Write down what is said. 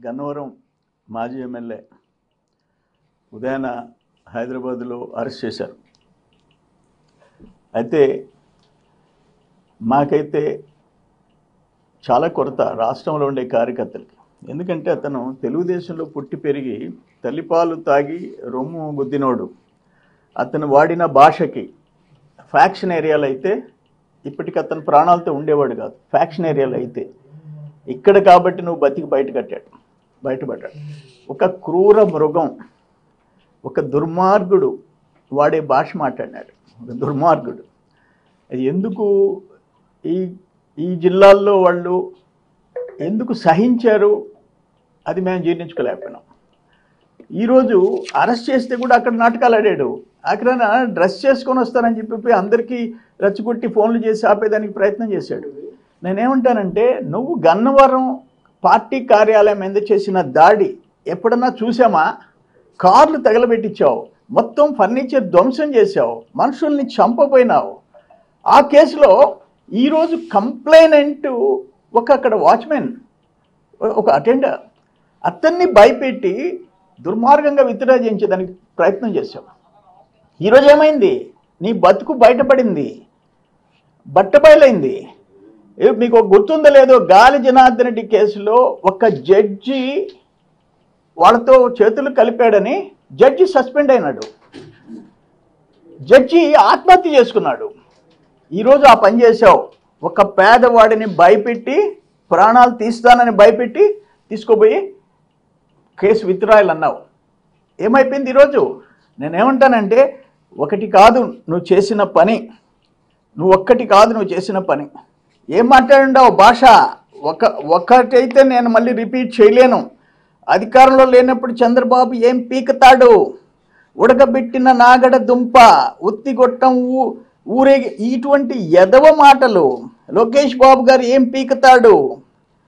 గన్నవరం మాజీ ఎమ్మెల్యే ఉదయాన హైదరాబాద్లో అరెస్ట్ చేశారు. అయితే మాకైతే చాలా కొరత రాష్ట్రంలో ఉండే కార్యకర్తలకి. ఎందుకంటే అతను తెలుగుదేశంలో పుట్టి పెరిగి తల్లిపాలు తాగి రొమ్ము గుద్దినోడు. అతను వాడిన భాషకి ఫ్యాక్షన్ ఏరియాలో అయితే ఇప్పటికి అతను ప్రాణాలతో ఉండేవాడు కాదు. ఫ్యాక్షన్ ఏరియాలో అయితే ఇక్కడ కాబట్టి నువ్వు బతికి బయటపడ్డాడు. ఒక క్రూర మృగం, ఒక దుర్మార్గుడు వాడే భాష మాట్లాడినాడు. ఒక దుర్మార్గుడు. ఎందుకు ఈ జిల్లాల్లో వాళ్ళు ఎందుకు సహించారు అది మేము జీర్ణించుకోలేకపోయినాం. ఈరోజు అరెస్ట్ చేస్తే కూడా అక్కడ నాటకాలు ఆడాడు. అక్కడ డ్రెస్ చేసుకొని వస్తానని చెప్పి అందరికీ రెచ్చగొట్టి ఫోన్లు చేసి ఆపేదానికి ప్రయత్నం చేశాడు. నేనేమంటానంటే, నువ్వు గన్నవరం పార్టీ కార్యాలయం మీద చేసిన దాడి ఎప్పుడన్నా చూసామా? కార్లు తగలబెట్టించావు, మొత్తం ఫర్నిచర్ ధ్వంసం చేశావు, మనుషుల్ని చంపపోయినావు. ఆ కేసులో ఈరోజు కంప్లైనెంట్ అక్కడ వాచ్మెన్, ఒక అటెండర్, అతన్ని భయపెట్టి దుర్మార్గంగా విత్డ్రా చేయించేదానికి ప్రయత్నం చేశావు. ఈరోజు ఏమైంది? నీ బతుకు బయటపడింది, బట్టబయలైంది. మీకు గుర్తుందో లేదో, గాలి జనార్దన్ రెడ్డి కేసులో ఒక జడ్జి వాళ్ళతో చేతులు కలిపాడని జడ్జి సస్పెండ్ అయినాడు. జడ్జి ఆత్మహత్య చేసుకున్నాడు. ఈరోజు ఆ పని చేశావు. ఒక పేదవాడిని భయపెట్టి, ప్రాణాలు తీస్తానని భయపెట్టి తీసుకుపోయి కేసు విత్డ్రాయల్ అన్నావు. ఏమైపోయింది ఈరోజు? నేనేమంటానంటే, ఒకటి కాదు నువ్వు చేసిన పని, నువ్వు చేసిన పని. ఏం మాట్లాడుండావు భాష? ఒకటైతే నేను మళ్ళీ రిపీట్ చేయలేను. అధికారంలో లేనప్పుడు చంద్రబాబు ఏం పీకుతాడు? ఉడకబెట్టిన నాగడ దుంప, ఉత్తిగొట్టం ఊరేగి, ఇటువంటి ఎదవ మాటలు. లోకేష్ బాబు గారు ఏం పీకుతాడు?